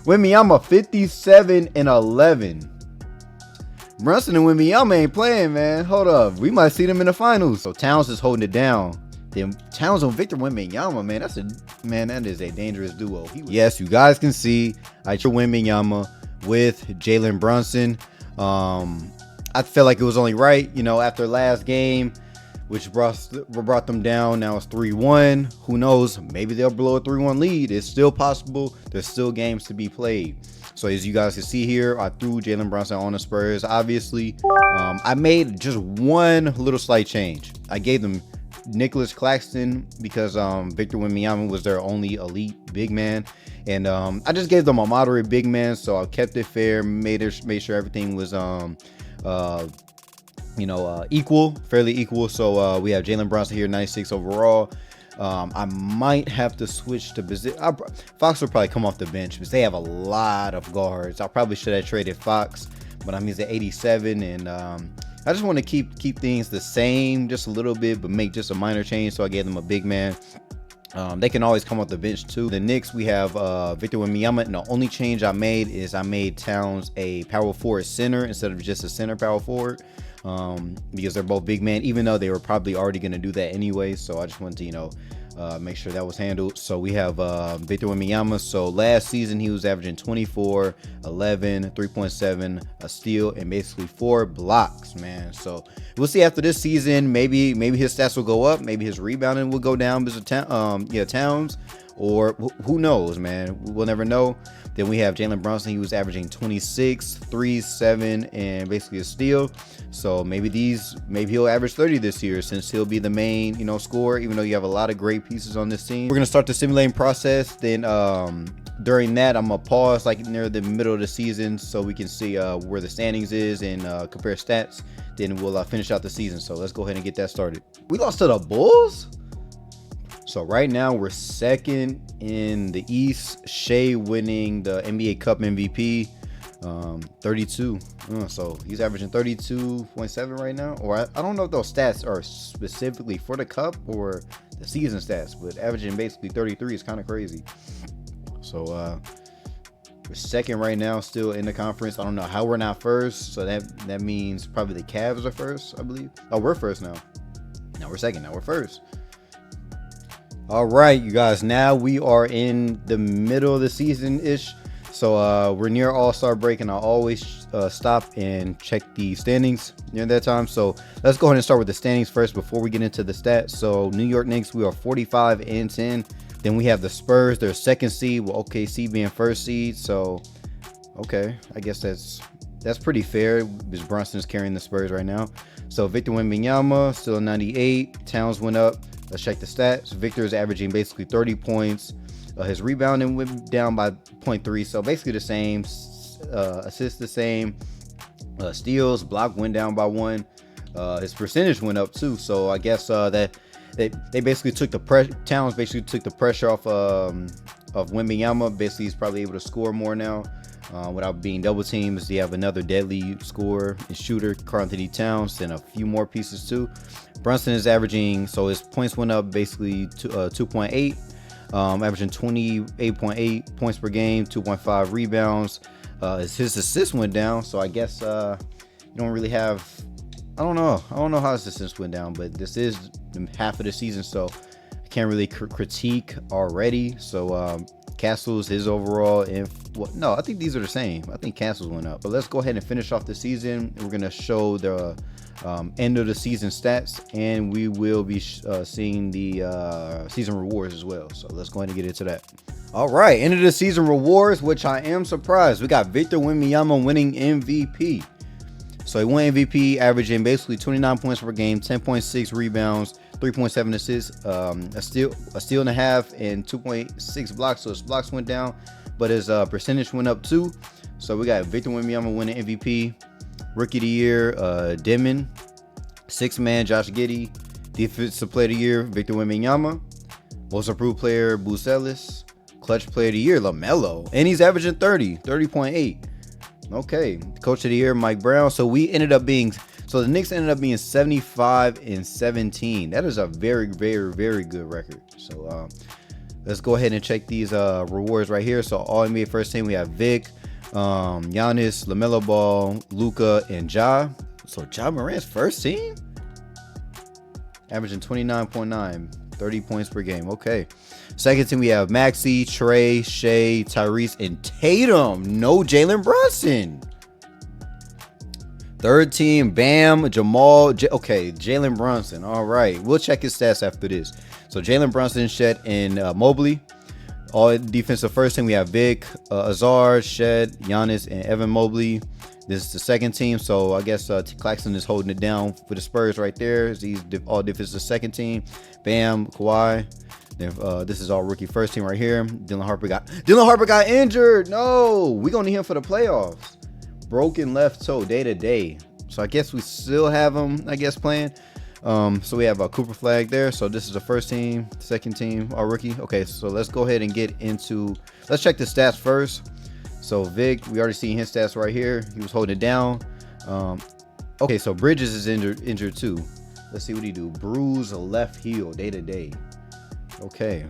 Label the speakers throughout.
Speaker 1: Wembanyama 57 and 11. Brunson and Wembanyama ain't playing, man. Hold up. We might see them in the finals. So Towns is holding it down. Then Towns on Victor Wembanyama, man. That is a dangerous duo. Yes, you guys can see I chose Wembanyama with Jalen Brunson. I felt like it was only right, after last game, which brought them down. Now it's 3-1. Who knows? Maybe they'll blow a 3-1 lead. It's still possible. There's still games to be played. So as you guys can see here, I threw Jalen Brunson on the Spurs. Obviously, I made just one little slight change. I gave them Nicholas Claxton because Victor Wembanyama was their only elite big man, and I just gave them a moderate big man. So I kept it fair, made sure everything was fairly equal. So we have Jalen Brunson here, 96 overall. I might have to switch to position. Fox will probably come off the bench because they have a lot of guards. I probably should have traded Fox, but he's at 87, and I just want to keep things the same just a little bit, but make just a minor change. So I gave them a big man. They can always come off the bench too. The Knicks, we have Victor Wembanyama, and the only change I made is I made Towns a power forward center instead of just a center power forward. Because they're both big man, even though they were probably already going to do that anyway. So I just wanted to, make sure that was handled. So we have Victor Wembanyama. So last season he was averaging 24, 11, 3.7, a steal, and basically 4 blocks, man. So we'll see after this season. Maybe his stats will go up. Maybe his rebounding will go down because of Towns, or who knows, man. We'll never know. Then we have Jalen Brunson. He was averaging 26, 3, 7, and basically a steal. So maybe he'll average 30 this year since he'll be the main, scorer, even though you have a lot of great pieces on this team. We're going to start the simulating process. Then during that, I'm going to pause near the middle of the season so we can see where the standings is and compare stats. Then we'll finish out the season. So let's go ahead and get that started. We lost to the Bulls? So right now we're second in the East. Shea winning the NBA Cup MVP, 32. So he's averaging 32.7 right now. Or I don't know if those stats are specifically for the Cup or the season stats, but averaging basically 33 is kind of crazy. So we're second right now, still in the conference. I don't know how we're not first. So that means probably the Cavs are first, I believe. Oh, we're first now. Now we're second. Now we're first. All right, you guys, now we are in the middle of the season-ish. So we're near All-Star break, and I always stop and check the standings near that time. So let's go ahead and start with the standings first before we get into the stats. So New York Knicks, we are 45 and 10. Then we have the Spurs, they're second seed, with OKC being first seed. So, okay, I guess that's pretty fair because Brunson is carrying the Spurs right now. So Victor Wembanyama, still 98. Towns went up. Let's check the stats. Victor is averaging basically 30 points. His rebounding went down by 0.3, so basically the same. Assists the same. Steals, block went down by 1. His percentage went up too. So I guess that they basically took the pressure. Towns basically took the pressure off of Wembanyama. Basically, he's probably able to score more now without being double teamed. You have another deadly scorer and shooter, Karl-Anthony Towns, and a few more pieces too. Brunson is averaging, so his points went up basically to 2.8, averaging 28.8 points per game, 2.5 rebounds. His assists went down, so I guess you don't really have. I don't know how his assists went down, but this is half of the season, so I can't really critique already. So Castles, his overall, and no, I think these are the same. I think Castles went up. But let's go ahead and finish off the season. We're gonna show the end of the season stats, and we will be seeing the season rewards as well. So let's go ahead and get into that. All right, end of the season rewards, which I am surprised. We got Victor Wembanyama winning MVP. So he won MVP, averaging basically 29 points per game, 10.6 rebounds, 3.7 assists, a steal and a half, and 2.6 blocks. So his blocks went down, but his percentage went up too. So we got Victor Wembanyama winning MVP. Rookie of the Year, Demon. Sixth man, Josh Giddey. Defensive Player of the Year, Victor Wembanyama. Most Improved Player, Bucelis. Clutch Player of the Year, LaMelo. And he's averaging 30.8. Okay. Coach of the Year, Mike Brown. So the Knicks ended up being 75 and 17. That is a very, very, very good record. So Let's go ahead and check these rewards right here. So all NBA first team, we have Vic, Giannis, LaMelo Ball, Luka, and Ja. So Ja Morant's first team? Averaging 29.9, 30 points per game. Okay. Second team, we have Maxey, Trey, Shea, Tyrese, and Tatum. No Jalen Brunson. Third team, Bam, Jamal. Okay, Jalen Brunson. All right. We'll check his stats after this. So Jalen Brunson, Shed, and Mobley. All defensive first team, we have Vic, Azar, Shed, Giannis, and Evan Mobley. This is the second team. So I guess Claxton is holding it down for the Spurs right there. These all defensive second team. Bam, Kawhi. Then, this is all rookie first team right here. Dylan Harper got injured. No, we're going to need him for the playoffs. Broken left toe day to day. So I guess we still have him, I guess, playing. So we have a Cooper Flag there. So this is the first team, second team, all rookie. Okay, so let's go ahead and let's check the stats first. So Vic, we already seen his stats right here. He was holding it down. Okay, so Bridges is injured too. Let's see what he do. Bruise a left heel day to day. Okay.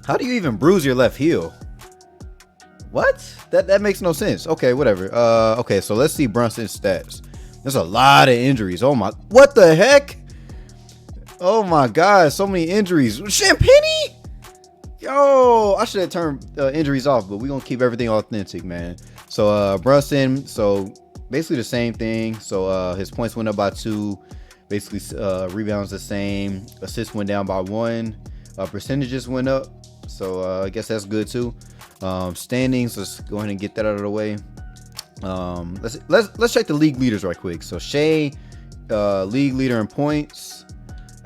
Speaker 1: How do you even bruise your left heel? What? That makes no sense. Okay, whatever. Okay, so let's see Brunson's stats. There's a lot of injuries. Oh my, what the heck? Oh my God, so many injuries. Champagne? Yo, I should have turned injuries off, but we're gonna keep everything authentic, man. So Brunson, so basically the same thing. So his points went up by 2. Basically rebounds the same. Assists went down by 1. Percentages went up. So I guess that's good too. Standings, let's go ahead and get that out of the way. Let's check the league leaders right quick. So Shea, league leader in points.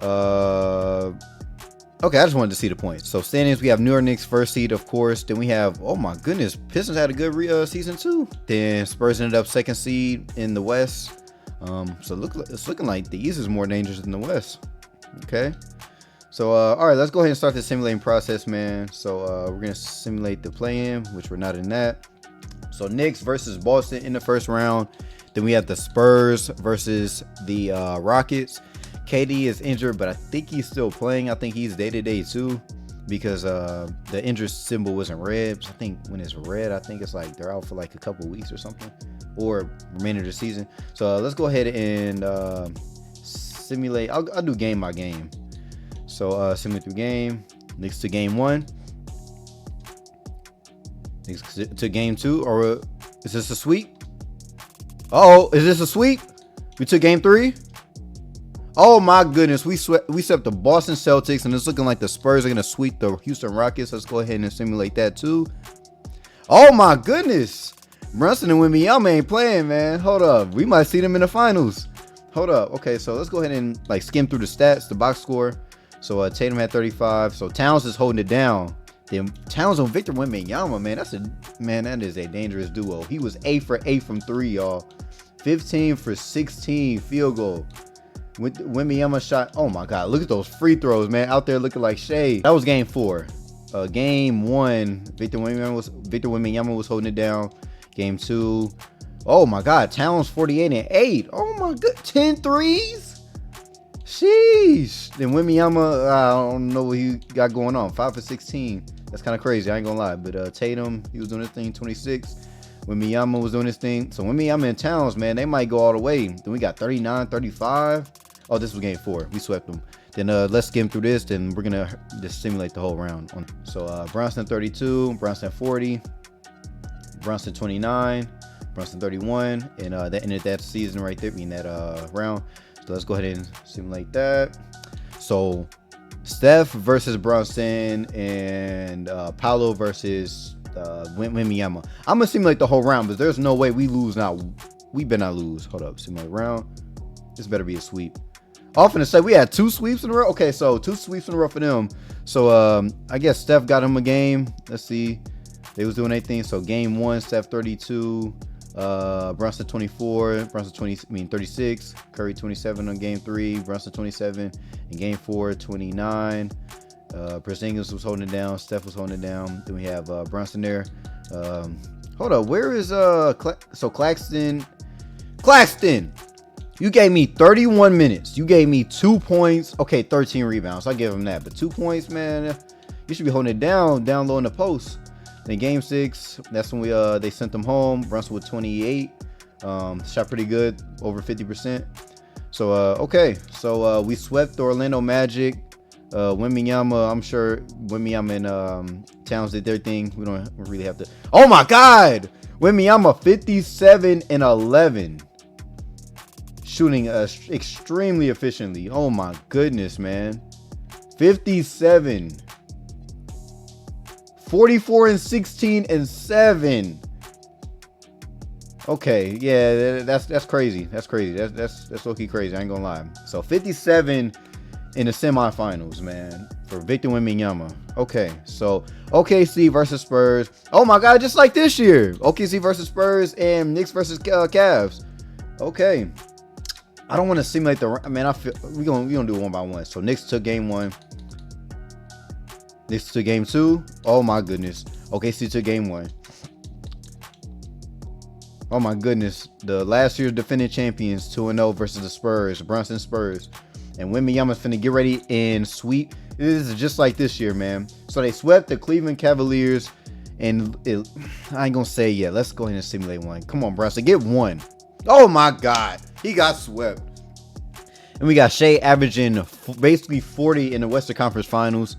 Speaker 1: Okay, I just wanted to see the points. So standings, we have New York Knicks first seed, of course. Then we have, oh my goodness, Pistons had a good season too. Then Spurs ended up second seed in the West. So it's looking like the East is more dangerous than the West. Okay. So, all right, let's go ahead and start the simulating process, man. So, we're going to simulate the play-in, which we're not in that. So, Knicks versus Boston in the first round. Then we have the Spurs versus the Rockets. KD is injured, but I think he's still playing. I think he's day-to-day, too, because the injured symbol wasn't red. So I think when it's red, I think it's like they're out for like a couple weeks or something, or remainder of the season. So, let's go ahead and simulate. I'll do game by game. So simulate through game. Knicks to game 1. Knicks to game 2. Or is this a sweep? Oh, is this a sweep? We took game 3. Oh my goodness, we swept the Boston Celtics, and it's looking like the Spurs are gonna sweep the Houston Rockets. Let's go ahead and simulate that too. Oh my goodness, Brunson and Wembanyama ain't playing, man. Hold up, we might see them in the finals. Hold up. Okay, so let's go ahead and like skim through the stats, the box score. So Tatum had 35. So Towns is holding it down. Then Towns on Victor Wembanyama, man. That is a dangerous duo. He was 8 for 8 from 3, y'all. 15 for 16 field goal. Wembanyama shot. Oh my God, look at those free throws, man. Out there looking like shade. That was game 4. Game 1, Victor Wembanyama was holding it down. Game 2. Oh my God, Towns 48 and 8. Oh my God, 10 threes. Sheesh. Then Wembanyama, I don't know what he got going on. 5 for 16. That's kind of crazy. I ain't gonna lie. But Tatum, he was doing his thing. 26. Wembanyama was doing his thing. So Wembanyama and Towns, man, they might go all the way. Then we got 39, 35. Oh, this was game 4. We swept them. Then let's skim through this. Then we're gonna just simulate the whole round. So Brunson 32, Brunson 40, Brunson 29, Brunson 31, and that ended that season right there. In that round. So let's go ahead and simulate that. So Steph versus Brunson and Paolo versus Wembanyama. I'm gonna simulate the whole round, but there's no way we lose now. We better not lose. Hold up, simulate round. This better be a sweep. Often to say we had 2 sweeps in a row. Okay, so 2 sweeps in a row for them. So I guess Steph got him a game. Let's see. They was doing their thing. So game 1, Steph 32. Brunson 24, Brunson 36, Curry 27 on game 3, Brunson 27 in game 4, 29. Porzingis was holding it down, Steph was holding it down. Then we have Brunson there. Hold up, where is so Claxton, you gave me 31 minutes. You gave me 2 points. Okay, 13 rebounds. I give him that, but 2 points, man. You should be holding it down low in the post. Then game 6, that's when they sent them home. Brunson with 28. Shot pretty good, over 50%. So okay, so we swept the Orlando Magic. Wembanyama, I'm sure Wembanyama and Towns did their thing. We don't really have to. Oh my God, Wembanyama 57 and 11, shooting extremely efficiently. Oh my goodness, man, 57, 44 and 16 and 7. Okay, yeah, that's crazy. That's crazy. That's low-key crazy. I ain't gonna lie. So 57 in the semifinals, man, for Victor Wembanyama. Okay, so OKC versus Spurs. Oh my God, just like this year. OKC versus Spurs and Knicks versus Cavs. Okay, I don't want to simulate the. I mean, I feel we gonna do it one by one. So Knicks took game 1. Knicks took game 2. Oh my goodness. OKC took game 1. Oh my goodness, the last year's defending champions 2-0 versus the Spurs, Brunson Spurs. And Wembanyama's finna get ready and sweep. This is just like this year, man. So they swept the Cleveland Cavaliers, and I ain't gonna say yet. Let's go ahead and simulate one. Come on, Brunson, get one. Oh my God, he got swept. And we got Shea averaging basically 40 in the Western Conference Finals.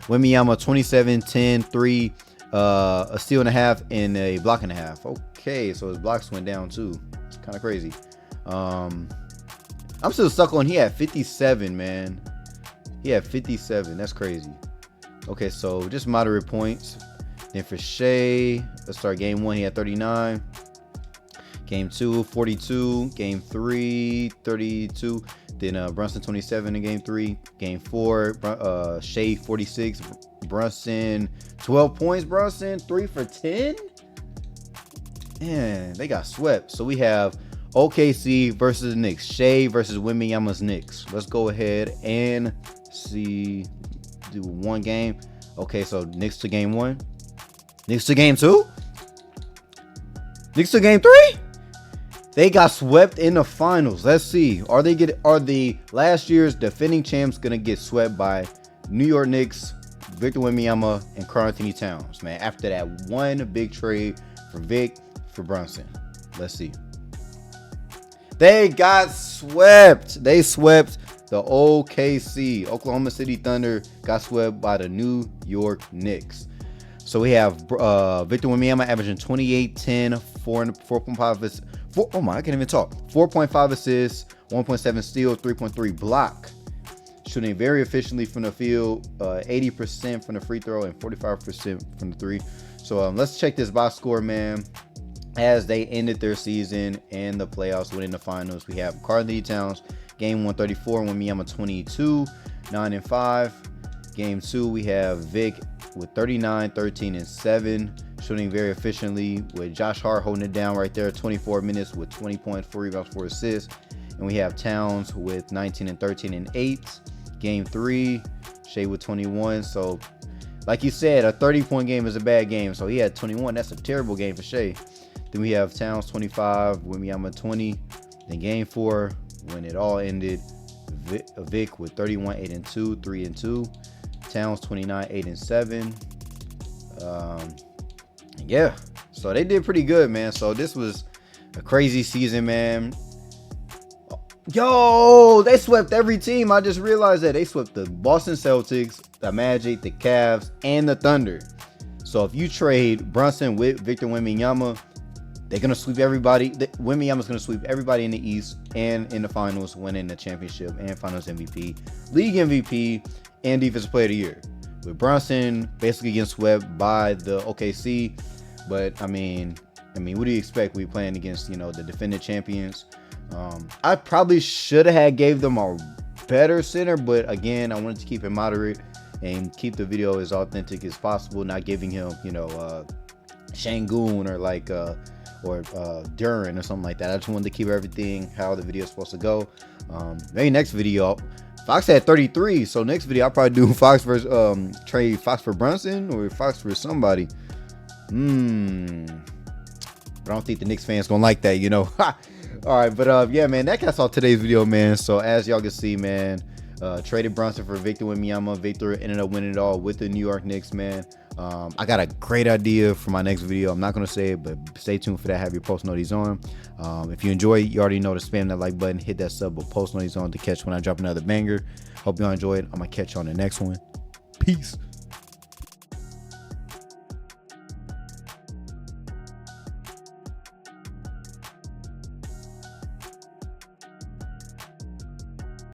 Speaker 1: Wembanyama 27, 10, 3, a steal and a half, and a block and a half. Okay, so his blocks went down too. It's kind of crazy. I'm still stuck on he had 57, man. He had 57. That's crazy. Okay, so just moderate points. Then for Shea, let's start game 1. He had 39. Game 2, 42. Game 3, 32. Then Brunson 27 in game 3. Game 4, Shea 46. Brunson 12 points. Brunson 3 for 10. Man, they got swept. So we have OKC versus the Knicks. Shea versus Wembanyama's Knicks. Let's go ahead and do one game. Okay, so Knicks to game 1. Knicks to game 2. Knicks to game 3. They got swept in the finals. Let's see. Are the last year's defending champs gonna get swept by New York Knicks, Victor Wembanyama, and Karl-Anthony Towns, man? After that one big trade for Vic for Brunson. Let's see. They got swept. They swept the OKC. Oklahoma City Thunder got swept by the New York Knicks. So we have Victor Wembanyama averaging 28, 10, 4.5 assists. Oh my, I can't even talk. 4.5 assists, 1.7 steal, 3.3 block. Shooting very efficiently from the field, 80% from the free throw and 45% from the 3. So let's check this box score, man. As they ended their season and the playoffs, winning the finals, we have Karl-Anthony Towns, game 134, Wembanyama 22, 9 and 5. Game 2, we have Vic with 39, 13 and 7, shooting very efficiently, with Josh Hart holding it down right there, 24 minutes with 20 points, 4 rebounds, 4 assists. And we have Towns with 19 and 13 and 8. Game 3, Shea with 21. So, like you said, a 30-point game is a bad game. So he had 21. That's a terrible game for Shea. Then we have Towns 25, Wembanyama 20. Then game 4, when it all ended, Vic with 31, 8 and 2, 3 and 2. Towns 29, 8 and 7. Yeah, so they did pretty good, man. So this was a crazy season, man. Yo, they swept every team. I just realized that they swept the Boston Celtics, the Magic, the Cavs, and the Thunder. So if you trade Brunson with Victor Wembanyama, they're gonna sweep everybody. Wembanyama's gonna sweep everybody in the East and in the finals, winning the championship and Finals MVP, League MVP, and Defensive Player of the Year. With Brunson basically getting swept by the OKC, but I mean, what do you expect? We playing against, the defending champions. I probably should have gave them a better center, but again, I wanted to keep it moderate and keep the video as authentic as possible, not giving him, Shangoon or Duran or something like that. I just wanted to keep everything how the video is supposed to go. Maybe next video, Fox had 33, so next video I'll probably do Fox versus trade Fox for Brunson or Fox for somebody. But I don't think the Knicks fans gonna like that, All right, but yeah, man, that's all today's video, man. So as y'all can see, man, Traded Brunson for Victor Wembanyama. Victor ended up winning it all with the New York Knicks, man. I got a great idea for my next video. I'm not going to say it, but stay tuned for that. Have your post notice on. If you enjoy it, you already know to spam that like button, hit that sub, but post notice on to catch when I drop another banger. Hope y'all enjoy it. I'm going to catch you on the next one. Peace.